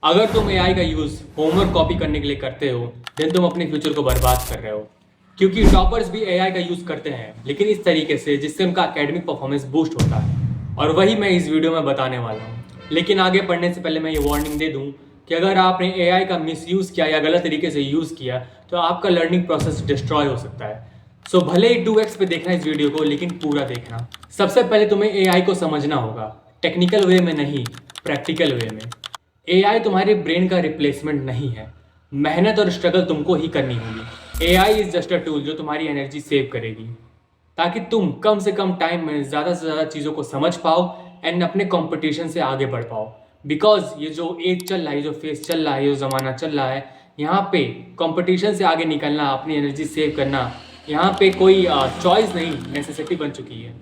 अगर तुम एआई का यूज़ होमवर्क कॉपी करने के लिए करते हो देन तुम अपने फ्यूचर को बर्बाद कर रहे हो। क्योंकि टॉपर्स भी एआई का यूज़ करते हैं, लेकिन इस तरीके से जिससे उनका एकेडमिक परफॉर्मेंस बूस्ट होता है, और वही मैं इस वीडियो में बताने वाला हूँ। लेकिन आगे बढ़ने से पहले मैं ये वार्निंग दे दूँ कि अगर आपने एआई का मिसयूज़ किया या गलत तरीके से यूज़ किया तो आपका लर्निंग प्रोसेस डिस्ट्रॉय हो सकता है। सो भले ही 2x पे देखना इस वीडियो को, लेकिन पूरा देखना। सबसे पहले तुम्हें एआई को समझना होगा, टेक्निकल वे में नहीं, प्रैक्टिकल वे में। एआई तुम्हारे ब्रेन का रिप्लेसमेंट नहीं है। मेहनत और स्ट्रगल तुमको ही करनी होगी। AI is just a tool जो तुम्हारी एनर्जी सेव करेगी, ताकि तुम कम से कम टाइम में ज़्यादा से ज़्यादा चीज़ों को समझ पाओ एंड अपने कंपटीशन से आगे बढ़ पाओ। बिकॉज ये जो एज चल रहा है, जो फेस चल रहा है, जो ज़माना चल रहा है, यहाँ पे कंपटीशन से आगे निकलना, अपनी एनर्जी सेव करना, यहाँ पे कोई चॉइस नहीं, नेसेसिटी बन चुकी है।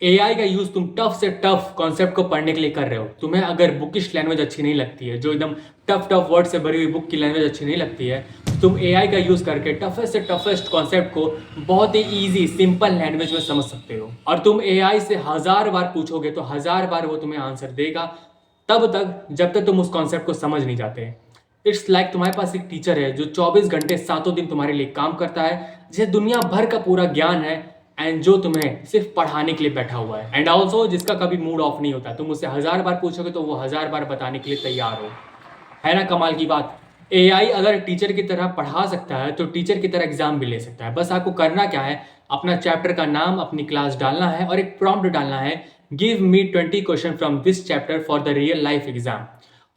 एआई का यूज तुम टफ से टफ कॉन्सेप्ट को पढ़ने के लिए कर रहे हो। तुम्हें अगर बुकिश लैंग्वेज अच्छी नहीं लगती है, जो एकदम टफ टफ वर्ड से भरी हुई बुक की लैंग्वेज अच्छी नहीं लगती है, तो तुम एआई का यूज करके टफेस्ट से टफेस्ट कॉन्सेप्ट को बहुत ही इजी सिंपल लैंग्वेज में समझ सकते हो। और तुम एआई से 1000 बार पूछोगे तो 1000 बार वो तुम्हें आंसर देगा, तब तक जब तक तुम उस कॉन्सेप्ट को समझ नहीं जाते। इट्स लाइक तुम्हारे पास एक टीचर है जो 24 घंटे सातों दिन तुम्हारे लिए काम करता है, जिसे दुनिया भर का पूरा ज्ञान है, एंड जो तुम्हें सिर्फ पढ़ाने के लिए बैठा हुआ है, एंड ऑल्सो जिसका कभी मूड ऑफ नहीं होता। तुम उससे 1000 बार पूछोगे तो वो 1000 बार बताने के लिए तैयार हो। है ना कमाल की बात। एआई अगर टीचर की तरह पढ़ा सकता है तो टीचर की तरह एग्जाम भी ले सकता है। बस आपको करना क्या है, अपना चैप्टर का नाम, अपनी क्लास डालना है और एक प्रॉम्प्ट डालना है, give me 20 question from this chapter for the real life exam.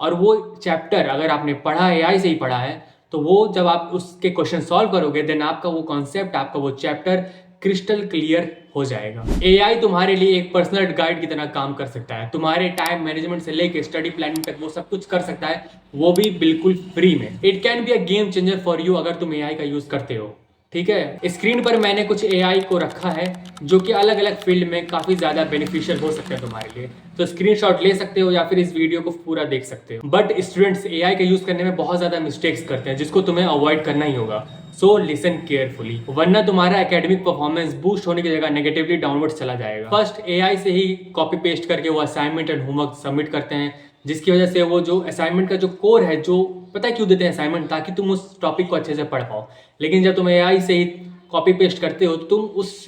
और वो चैप्टर अगर आपने पढ़ा, एआई से ही पढ़ा है, तो वो जब आप उसके क्वेश्चन सॉल्व करोगे देन आपका वो कॉन्सेप्ट, आपका वो चैप्टर क्रिस्टल क्लियर हो जाएगा। एआई तुम्हारे लिए एक पर्सनल गाइड की तरह काम कर सकता है। तुम्हारे टाइम मैनेजमेंट से लेके स्टडी प्लानिंग तक वो सब कुछ कर सकता है, वो भी बिल्कुल फ्री में। It can be a game changer for you अगर तुम एआई का यूज करते हो। ठीक है, स्क्रीन पर मैंने कुछ एआई को रखा है जो कि अलग अलग फील्ड में काफ़ी ज़्यादा बेनिफिशियल हो सकते हैं तुम्हारे लिए। तो स्क्रीनशॉट ले सकते हो या फिर इस वीडियो को पूरा देख सकते हो। बट स्टूडेंट्स एआई का यूज़ करने में बहुत ज़्यादा मिस्टेक्स करते हैं, जिसको तुम्हें अवॉइड करना ही होगा। सो लिसन केयरफुली, वरना तुम्हारा एकेडमिक परफॉर्मेंस बूस्ट होने की जगह नेगेटिवली डाउनवर्ड चला जाएगा। फर्स्ट, एआई से ही कॉपी पेस्ट करके वो असाइनमेंट एंड होमवर्क सबमिट करते हैं, जिसकी वजह से वो जो असाइनमेंट का जो कोर है, जो पता है क्यों देते हैं असाइनमेंट, ताकि तुम उस टॉपिक को अच्छे से पढ़ पाओ। लेकिन जब तुम एआई से ही कॉपी पेस्ट करते हो तो तुम उस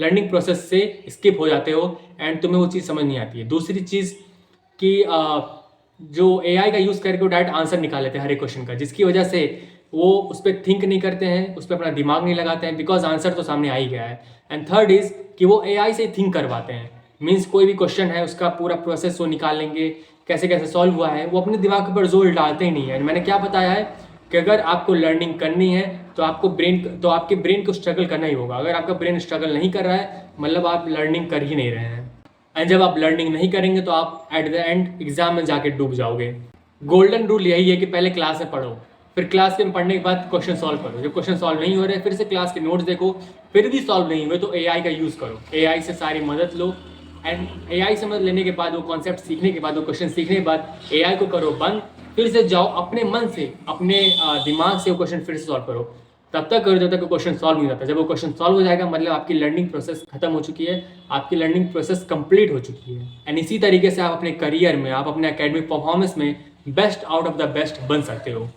लर्निंग प्रोसेस से स्किप हो जाते हो एंड तुम्हें वो चीज़ समझ नहीं आती है। दूसरी चीज़ कि जो एआई का यूज़ करके वो डायरेक्ट आंसर निकाल लेते हैं हर एक क्वेश्चन का, जिसकी वजह से वो उस पर थिंक नहीं करते हैं, उस पर अपना दिमाग नहीं लगाते हैं, बिकॉज आंसर तो सामने आ ही गया है। एंड थर्ड इज़ कि वो एआई से थिंक करवाते हैं। मीन्स कोई भी क्वेश्चन है उसका पूरा प्रोसेस वो निकाल लेंगे, कैसे कैसे सॉल्व हुआ है, वो अपने दिमाग के ऊपर जोर डालते ही नहीं है। मैंने क्या बताया है कि अगर आपको लर्निंग करनी है तो आपके ब्रेन को स्ट्रगल करना ही होगा। अगर आपका ब्रेन स्ट्रगल नहीं कर रहा है मतलब आप लर्निंग कर ही नहीं रहे हैं, एंड जब आप लर्निंग नहीं करेंगे तो आप एट द एंड एग्जाम में जाके डूब जाओगे। गोल्डन रूल यही है कि पहले क्लास में पढ़ो, फिर क्लास में पढ़ने के बाद क्वेश्चन सॉल्व करो। जब क्वेश्चन सॉल्व नहीं हो रहे फिर से क्लास के नोट्स देखो, फिर भी सॉल्व नहीं हुए तो एआई का यूज़ करो, एआई से सारी मदद लो। एंड एआई से मदद लेने के बाद, वो कॉन्सेप्ट सीखने के बाद, वो क्वेश्चन सीखने के बाद एआई को करो बंद, फिर से जाओ अपने मन से, अपने दिमाग से वो क्वेश्चन फिर से सॉल्व करो। तब तक करो जब तक क्वेश्चन सॉल्व नहीं होता। जब वो क्वेश्चन सॉल्व हो जाएगा मतलब आपकी लर्निंग प्रोसेस खत्म हो चुकी है, आपकी लर्निंग प्रोसेस कंप्लीट हो चुकी है। एंड इसी तरीके से आप अपने करियर में, आप अपने एकेडमिक परफॉर्मेंस में best out of the best बन सकते हो।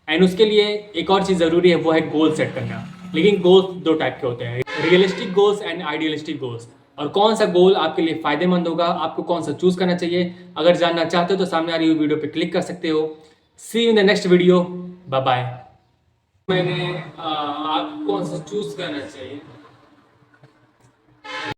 एंड उसके लिए एक और चीज़ ज़रूरी है, वो है गोल सेट करना। लेकिन गोल्स दो टाइप के होते हैं, realistic goals and idealistic goals. और कौन सा गोल आपके लिए फ़ायदेमंद होगा, आपको कौन सा चूज़ करना चाहिए, अगर जानना चाहते हो तो सामने आ रही वीडियो पे क्लिक कर सकते हो। See you in the next video, bye bye. मैंने आप कौन सा चूज़ करना चाहिए